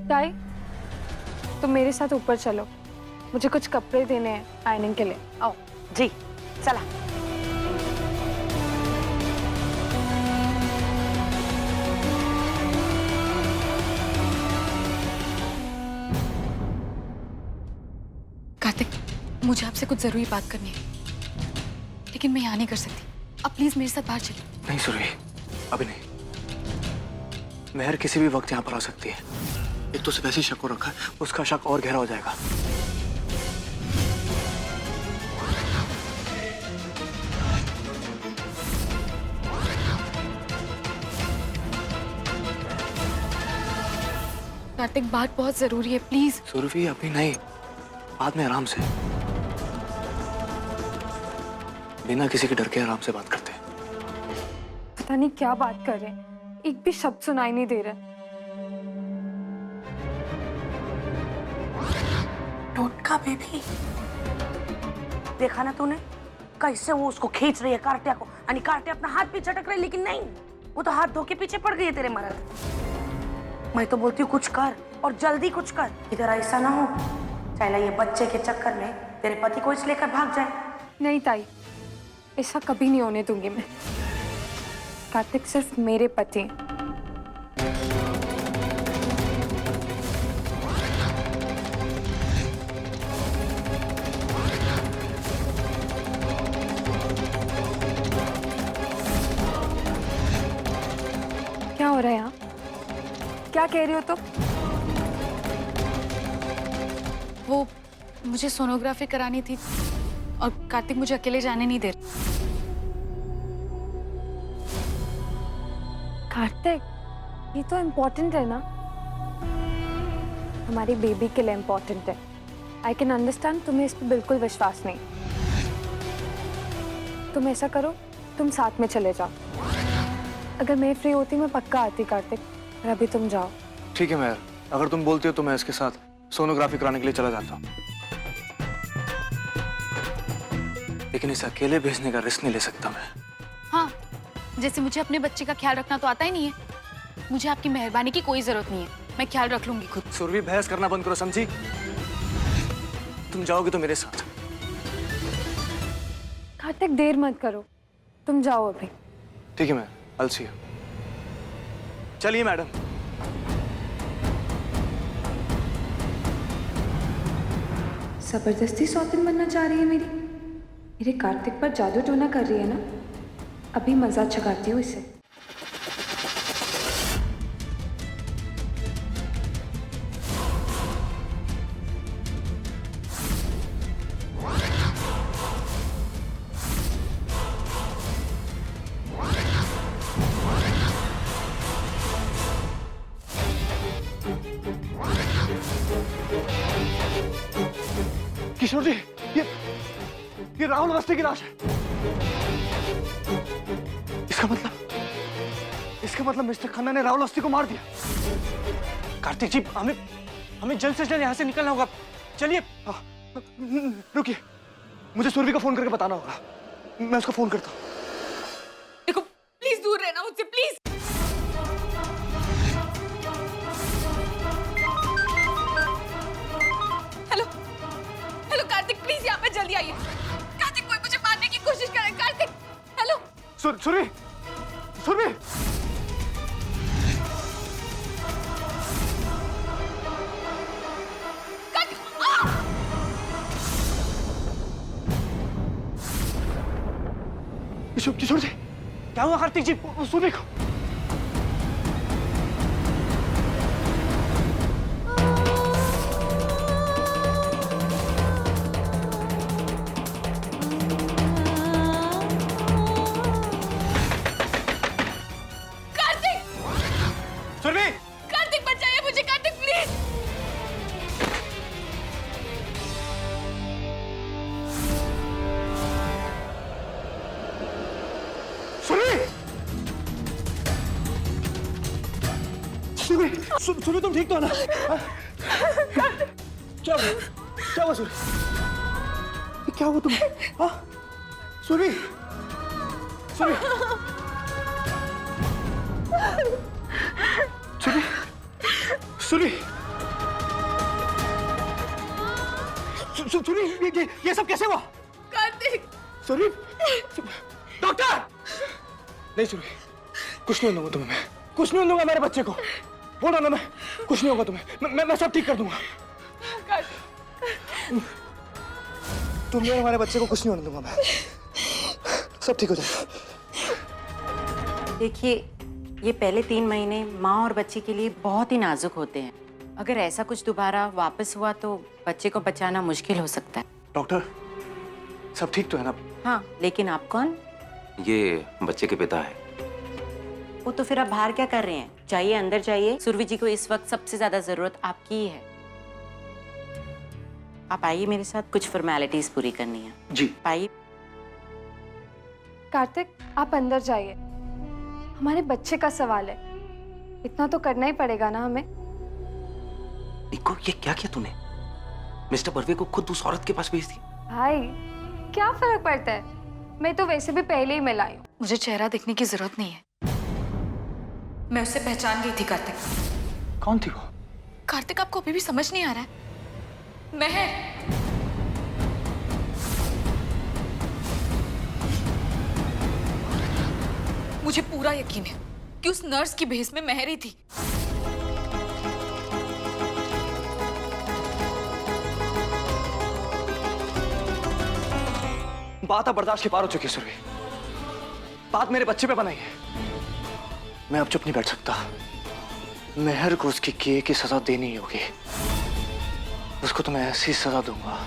ताई, तुम मेरे साथ ऊपर चलो, मुझे कुछ कपड़े देने हैं आयरनिंग के लिए। आओ। जी चला। कार्तिक, मुझे आपसे कुछ जरूरी बात करनी है, लेकिन मैं यहाँ नहीं कर सकती। आप प्लीज मेरे साथ बाहर चलिए। नहीं सुरभि, अभी नहीं। मेहर किसी भी वक्त यहाँ पर आ सकती है। एक तो उसे वैसे ही शक हो रखा है, उसका शक और गहरा हो जाएगा। कार्तिक, बात बहुत जरूरी है, प्लीज। सुरभि अभी नहीं, बाद में आराम से, बिना किसी के डर के आराम से बात करते हैं। पता नहीं क्या बात कर रहे हैं, एक भी शब्द सुनाई नहीं दे रहा। टोटका बेबी, देखा ना तूने कैसे वो उसको खींच रही है कार्त्या को, यानी कार्त्या अपना हाथ भी झटक रही, लेकिन नहीं, वो तो हाथ धो के पीछे पड़ गई है तेरे मर्द। मैं तो बोलती हूँ कुछ कर, और जल्दी कुछ कर। इधर ऐसा ना हो चाहे ये बच्चे के चक्कर में तेरे पति को इस लेकर भाग जाए। नहीं ताई, ऐसा कभी नहीं होने दूंगी मैं। कार्तिक सिर्फ मेरे पति हैं। क्या हो रहा है यहाँ? क्या कह रही हो तुम? वो मुझे सोनोग्राफी करानी थी और कार्तिक मुझे अकेले जाने नहीं दे रहा। कार्तिक, ये तो इम्पोर्टेंट है ना, हमारी बेबी के लिए इम्पोर्टेंट है। आई कैन अंडरस्टैंड तुम्हें इस पर बिल्कुल विश्वास नहीं। तुम ऐसा करो, तुम साथ में चले जाओ। अगर मैं फ्री होती मैं पक्का आती कार्तिक, और अभी तुम जाओ। ठीक है मेहर, अगर तुम बोलती हो तो मैं इसके साथ सोनोग्राफी कराने के लिए चला जाता हूँ, लेकिन इसे अकेले भेजने का रिस्क नहीं ले सकता मैं। हाँ, जैसे मुझे अपने बच्चे का ख्याल रखना तो आता ही नहीं है, मुझे आपकी मेहरबानी की कोई जरूरत नहीं है, मैं ख्याल रख लूंगी खुद। सुरभि, बहस करना बंद करो, समझी? तुम जाओगे तो मेरे साथ। कार्तिक, देर मत करो, तुम जाओ अभी। ठीक है मैं अलसी। चलिए मैडम। जबरदस्ती सौतन बनना चाह रही है मेरे कार्तिक पर जादू टोना कर रही है ना। अभी मजा चखाती हूँ इसे। किशोर जी, ये राहुल अवस्थी की लाश है। इसका मतलब मिस्टर खन्ना ने राहुल अवस्थी को मार दिया। कार्तिक जी, हमें जल्द से जल्द यहाँ से निकलना होगा। चलिए। रुकिए, मुझे सुरभि को फोन करके बताना होगा। मैं उसको फोन करता हूँ। देखो, प्लीज दूर रहना मुझसे, please. Hello hello Kartik, please यहाँ पे जल्दी आइए। कार्तिक, कोई मुझे मारने की कोशिश कर रहा है। कार्तिक, हेलो। सुरभि, सुरभि। किशोर जी, क्या हुआ कार्तिक जी? सुरभि को सुरभि, तुम ठीक तो है ना? क्या हुआ सुरभि? क्या हुआ तुम्हें? हाँ सुरभि, सुरभि, सुरभि, सुरभि। सुरभि, ये सब कैसे हुआ? कार्तिक! सुरभि, डॉक्टर! नहीं सुरभि, कुछ नहीं दूंगा तुम्हें मैं, कुछ नहीं दूंगा मेरे बच्चे को। बोल रहा ना मैं, कुछ नहीं होगा तुम्हें, मैं सब ठीक कर दूंगा। तुम्हें हमारे बच्चे को कुछ नहीं होने दूंगा मैं, सब ठीक हो जाएगा। देखिए, ये पहले 3 महीने माँ और बच्चे के लिए बहुत ही नाजुक होते हैं। अगर ऐसा कुछ दोबारा वापस हुआ तो बच्चे को बचाना मुश्किल हो सकता है। डॉक्टर, सब ठीक तो है ना? हाँ, लेकिन आप कौन? ये बच्चे के पिता है। वो तो फिर आप बाहर क्या कर रहे हैं? जाइए, अंदर जाइए। सुरभि जी को इस वक्त सबसे ज्यादा जरूरत आपकी ही है। आप आइए मेरे साथ, कुछ फॉर्मेलिटीज पूरी करनी है। जी। आइए। कार्तिक, आप अंदर जाइए, हमारे बच्चे का सवाल है, इतना तो करना ही पड़ेगा ना हमें। निको, ये क्या किया तूने? मिस्टर बर्वे को खुद उस औरत के पास भेज दिया। भाई, क्या फर्क पड़ता है, मैं तो वैसे भी पहले ही मिलाई हूँ। मुझे चेहरा देखने की जरूरत नहीं है, मैं उससे पहचान गई थी। कार्तिक, कौन थी वो? कार्तिक आपको अभी भी समझ नहीं आ रहा है? महर। मुझे पूरा यकीन है कि उस नर्स की भेस में महर ही थी। बात अब बर्दाश्त के पार हो चुकी है सुरभि, बात मेरे बच्चे पे बनाई है। मैं अब चुप नहीं बैठ सकता, मेहर को उसकी किए की सजा देनी होगी। उसको तो मैं ऐसी सजा दूंगा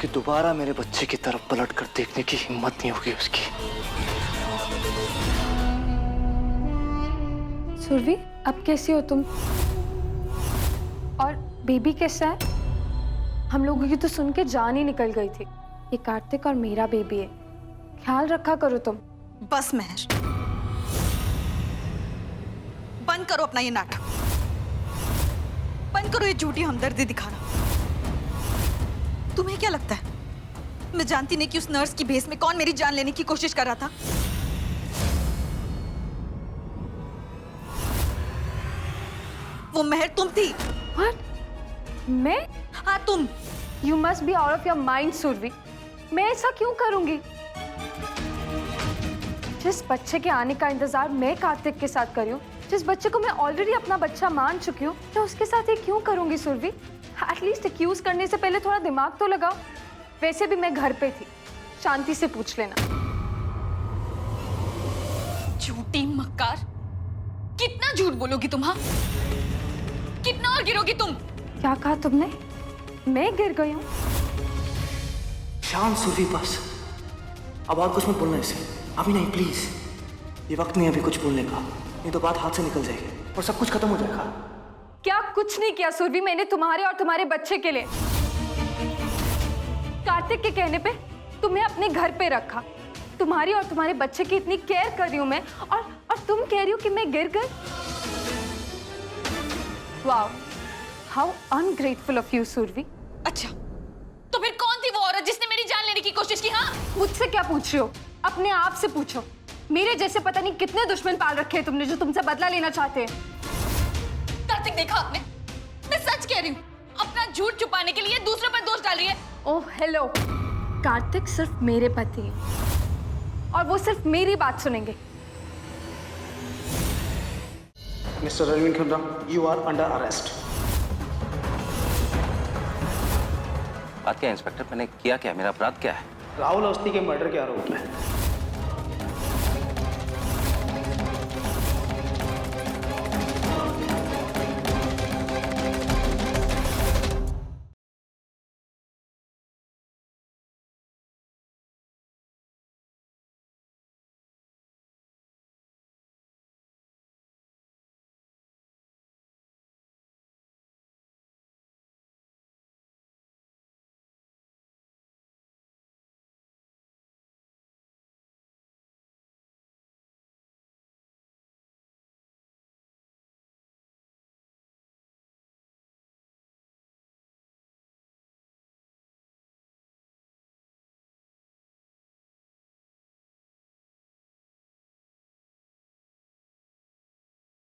कि दोबारा मेरे बच्चे की तरफ पलट कर देखने की हिम्मत नहीं होगी उसकी। सुरभि, अब कैसी हो तुम? और बेबी कैसा है? हम लोगों की तो सुन के जान ही निकल गई थी। ये कार्तिक और मेरा बेबी है, ख्याल रखा करो तुम। बस महर, बंद करो अपना ये नाटक, बंद करो ये झूठी हमदर्दी दिखाना। तुम्हें क्या लगता है मैं जानती नहीं कि उस नर्स की भेस में कौन मेरी जान लेने की कोशिश कर रहा था? वो महर तुम थी। What? मैं? हाँ, तुम। You must be out of your mind, Surabhi. मैं ऐसा क्यों करूंगी? जिस बच्चे के आने का इंतजार मैं कार्तिक के साथ कर रही हूँ, जिस बच्चे को मैं ऑलरेडी अपना बच्चा मान चुकी हूँ, मैं उसके साथ ये क्यों करूंगी सुरभि? एटलीस्ट एक्यूज करने से पहले थोड़ा दिमाग तो लगाओ। वैसे भी मैं घर पे थी, शांति से पूछ लेना। झूठी मक्कार, कितना झूठ बोलोगी तुम? हाँ, कितना और गिरोगी तुम? क्या कहा तुमने? मैं गिर गई हूँ? शांत सुरभि, बस अब और कुछ मत बोलना इसे, अभी नहीं प्लीज। ये वक्त नहीं अभी कुछ बोलने का, नहीं तो बात हाथ से निकल जाएगी और सब कुछ खत्म हो जाएगा। क्या कुछ नहीं किया सुरभि मैंने तुम्हारे और तुम्हारे बच्चे के लिए। कार्तिक के कहने पे तुम्हें अपने घर पे रखा, तुम्हारी और तुम्हारे बच्चे की इतनी केयर कर रही हूँ मैं, और तुम कह रही हो कि मैं गिर गई? Wow, how ungrateful of you Surabhi. अच्छा, तो फिर कौन थी वो औरत जिसने मेरी जान लेने की कोशिश की? हाँ, मुझसे क्या पूछ रहे हो? अपने आप से पूछो। मेरे जैसे पता नहीं कितने दुश्मन पाल रखे हैं तुमने जो तुमसे बदला लेना चाहते हैं। कार्तिक, देखा आपने? मैं सच कह रही हूँ, अपना झूठ छुपाने के लिए दूसरे पर दोष डाल रही है। ओह हेलो, कार्तिक सिर्फ मेरे पति हैं और वो सिर्फ मेरी बात सुनेंगे। Mister Arvind Khurram, you are under arrest. बात क्या इंस्पेक्टर, मैंने किया क्या? मेरा अपराध क्या है? राहुल अवस्थी के मर्डर के आरोप में